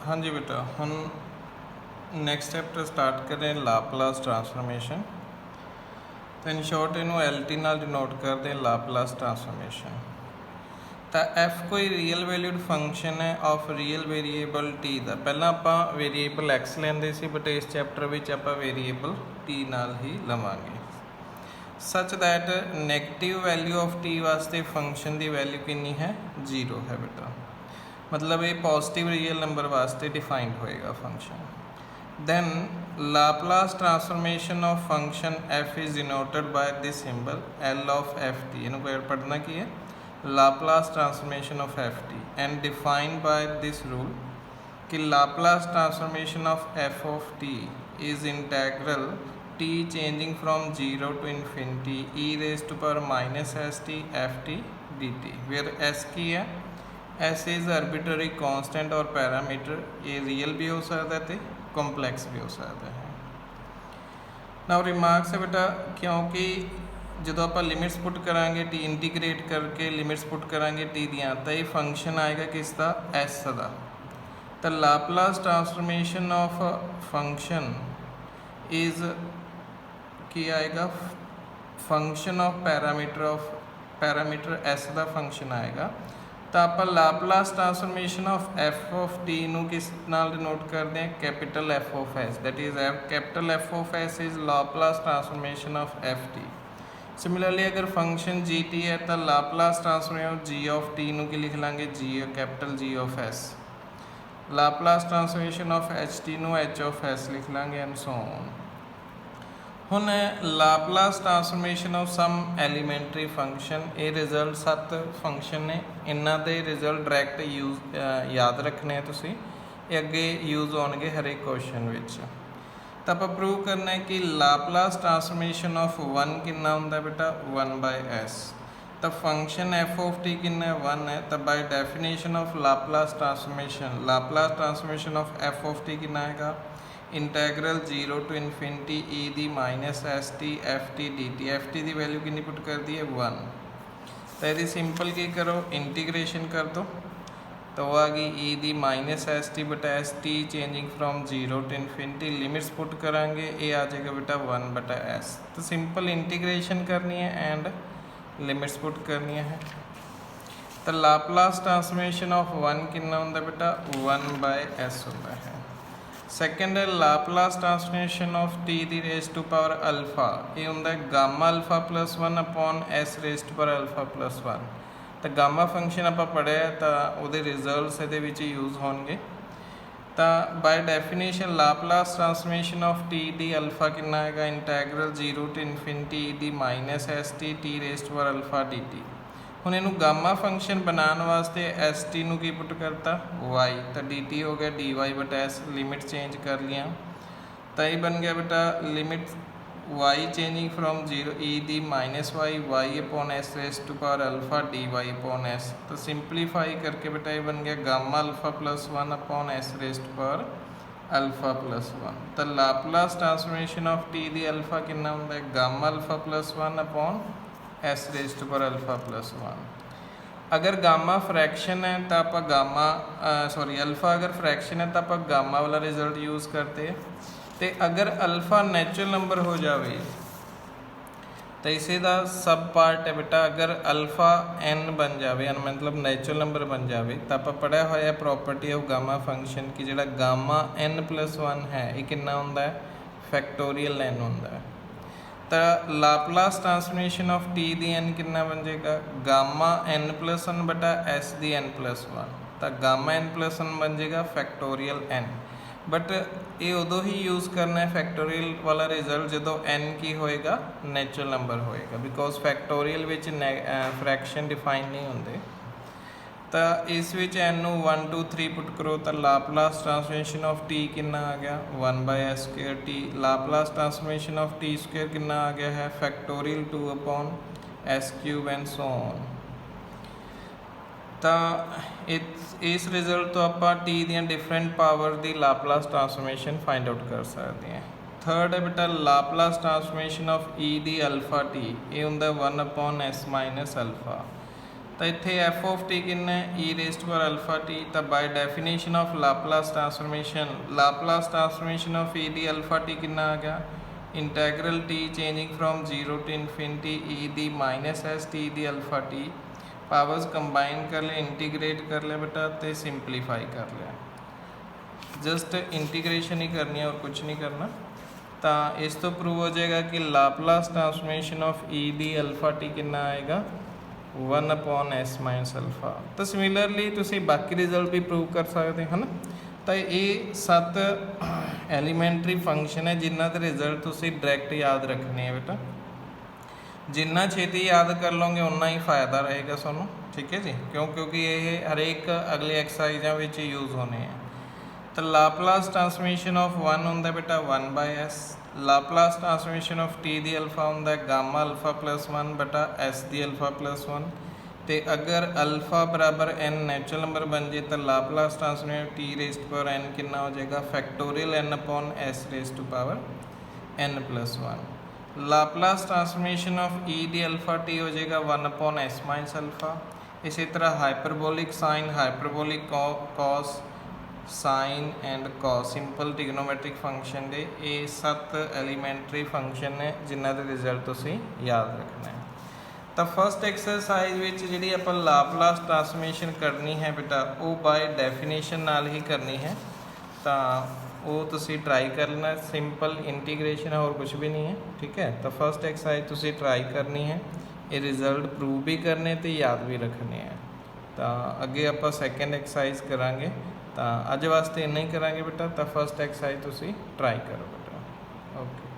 हाँ जी बेटा, हम नैक्सट चैप्टर स्टार्ट करें लाप्लास ट्रांसफॉर्मेशन। तो इन शॉर्ट इनू LT नाल डिनोट करते हैं लाप्लास ट्रांसफॉर्मेशन। तो F कोई रियल वैल्यूड फंक्शन है ऑफ रियल वेरीएबल T का। पहला आप वेरीएबल X लेंदे सी, बट इस चैप्टर में आप वेरीएबल T नाल ही लवांगे। Such that negative value of T वास्ते फंक्शन की वैल्यू कितनी है? 0 है बेटा। मतलब ये पॉजिटिव रियल नंबर वास्ते डिफाइंड होएगा function. then Laplace transformation of function f is denoted by this symbol L of ft। इनको पढ़ना की है Laplace transformation of ft and defined by this rule कि Laplace transformation of f of t is integral t changing from 0 to infinity e raised to power minus st ft dt, where s की है, s is arbitrary constant और parameter, ये real भी हो सकता है complex भी हो सकता है। नाउ रिमार्क्स है बेटा, क्योंकि जो आप लिमिट्स पुट करांगे टी इंटीग्रेट करके लिमिट्स पुट करांगे टी दियाँ, तो ये फंक्शन आएगा किसका? एस का। तो Laplace transformation of function is की आएगा फंक्शन ऑफ पैरामीटर एस का फंक्शन आएगा। तो आप Laplace transformation of F of T नू किस नाल डिनोट करते हैं? Capital F of S, that is capital F of S is Laplace transformation of F T. Similarly अगर फंक्शन जी टी है तो Laplace transformation of G of T नू की लिख लांगे G capital G of S. Laplace transformation of H T नू H of S लिख लांगे एंड सो ऑन। ਹੁਣ Laplace transformation of some elementary function, ਇਹ ਰਿਜ਼ਲਟ 7 ਫੰਕਸ਼ਨ ਨੇ, ਇਹਨਾਂ ਦੇ ਰਿਜ਼ਲਟ ਡਾਇਰੈਕਟ ਯਾਦ ਰੱਖਣੇ ਆ ਤੁਸੀਂ, ਇਹ ਅੱਗੇ ਯੂਜ਼ ਹੋਣਗੇ ਹਰੇਕ ਕੁਐਸਚਨ ਵਿੱਚ। ਤਾਂ ਆਪਾਂ ਪ੍ਰੂਵ ਕਰਨਾ ਹੈ ਕਿ ਲਾਪਲਾਸ ਟਰਾਂਸਫੋਰਮੇਸ਼ਨ ਆਫ 1 ਕਿੰਨਾ ਹੁੰਦਾ ਬੇਟਾ? 1/s। ਤਾਂ ਫੰਕਸ਼ਨ f of t ਕਿੰਨਾ? 1 ਹੈ। ਤਾਂ by definition of Laplace transformation of f of t ਕਿੰਨਾ ਆਏਗਾ? Integral 0 to infinity e the minus S T F T D T. F T की वैल्यू कितनी पुट कर दी है? 1। तो यदि सिंपल की करो, इंटीग्रेशन कर दो, तो वो आ गई e दी माइनस एस टी बटा S T changing from 0 to infinity. Limits put करांगे, ये आ जाएगा बेटा 1 बटा एस। तो सिंपल इंटीग्रेशन करनी है एंड लिमिट्स पुट करनी है। तो लाप्लास ट्रांसफॉर्मेशन ऑफ 1 कितना होंगे बेटा? 1/s होता है। सैकेंड है Laplace transformation of T the raise to power alpha, ये होंगे gamma alpha plus 1 upon S raise to power alpha plus 1। तो गामा फंक्शन आप पढ़िया तो वो रिजल्ट्स ये यूज़ होंगे। तो by definition Laplace transformation of T D alpha कितना आएगा? Integral 0 to infinity the minus S T T raise to power alpha D T. ਹੁਣ ਇਹਨੂੰ गामा फंक्शन बनाने वास्ते एस टी नू की पुट करता? वाई। तो डी टी हो गया डी वाई बटा एस। लिमिट चेंज कर लिया तो ये बन गया बेटा limit Y changing from 0 E the minus Y upon S raise to power alpha D Y upon S. तो सिंपलीफाई करके बेटा ये बन गया gamma alpha plus 1 upon S raise to power alpha plus 1। तो Laplace transformation of T the alpha कितना होंगे? Gamma alpha plus 1 upon S raise to power alpha plus 1। अगर गामा फ्रैक्शन है तो आप गामा अल्फा अगर फ्रैक्शन है तो आप गामा वाला रिजल्ट यूज़ करते हैं। तो अगर अल्फा नैचुरल नंबर हो जाए तो इसे का सब पार्ट है बेटा, अगर अल्फा n बन जाए मतलब नैचुरल नंबर बन जाए तो आप पढ़ा हुआ प्रॉपर्टी ऑफ गामा फंक्शन की जो गामा n+1 है ये कितना होंगे? फैक्टोरियल n होंगे। तो Laplace transformation of T the N कितना बन जाएगा? गामा n+1 बटा एस दी n+1। तो गामा n+1 बन जाएगा फैक्टोरियल n। बट ये उदों ही यूज़ करना है फैक्टोरियल वाला रिजल्ट जो n की होएगा नैचुरल नंबर होएगा, because factorial which fraction define नहीं होंगे। तो इस विच n नू 1 2 3 पुट करो तो लाप्लास ट्रांसफॉर्मेशन ऑफ टी कितना आ गया? 1/s square T. Laplace transformation of T square कितना आ गया है? Factorial 2 upon S cube and so on. तो इस रिजल्ट तो आप T the different power the Laplace transformation find out कर सकते हैं। थर्ड है बेटा Laplace transformation of E the alpha T, ये होंगे 1 अपॉन एस माइनस अल्फा। तो इत्थे एफ ऑफ टी कितना है ई रेस्ट पर अल्फा टी। तो by definition of Laplace transformation of E डी अल्फा टी कितना आ गया integral T changing from 0 to infinity E the minus S T the alpha T. Powers combine कर ले इंटीग्रेट कर ले बेटा तो सिंपलीफाई कर लिया। जस्ट इंटीग्रेशन ही करनी है और कुछ नहीं करना। तो इस तो प्रूव हो जाएगा कि लाप्लास ट्रांसफॉर्मेशन ऑफ ई डी अल्फा टी कितना आएगा 1/s माइनस अल्फा। तो सिमिलरली तुसी बाकी रिजल्ट भी प्रूव कर सकते हैं ना। तो ये 7 एलीमेंटरी फंक्शन है जिन्हों के रिजल्ट तुसी डायरैक्ट याद रखने हैं बेटा। जिन्ना छेती याद कर लोगे उन्ना ही फायदा रहेगा सोनू, ठीक है जी। क्योंकि ये हरेक अगले एक्सरसाइजा में यूज़ होने हैं। तो लाप्लास ट्रांसफॉर्मेशन ऑफ 1 होंगे बेटा 1/s। Laplace transformation of T the alpha होंगे गामा अल्फा प्लस 1 बटा एस दी अल्फा प्लस 1। तो अगर अल्फा बराबर n नेचुरल नंबर बन जाए तो Laplace transformation T raised power n कितना हो जाएगा factorial n upon s raised to power n plus 1। Laplace transformation of E डी अल्फा टी हो जाएगा 1/s माइनस अल्फा। इसी तरह hyperbolic sine hyperbolic cos sine and cos simple trigonometric function दे ये 7 एलीमेंटरी फंक्शन ने जिन्हों के रिजल्ट तुसी याद रखना है। तो फस्ट एक्सरसाइज विच जिहड़ी आपां लाप्लास ट्रांसफॉर्मेशन करनी है बेटा वो बाय डेफिनेशन नाल ही करनी है। तो वो तुसी ट्राई करना सिंपल इंटीग्रेशन है और कुछ भी नहीं है, ठीक है। तो फस्ट एक्सरसाइज तुसी ट्राई करनी है, ये रिजल्ट प्रूव भी करने तो याद भी रखने हैं। तो अगे आपां सैकेंड एक्सरसाइज करांगे। तो अज वास्ते इन्ना ही करांगे बेटा। तो फस्ट एक्सरसाइज तुसी ट्राई करो बेटा। ओके।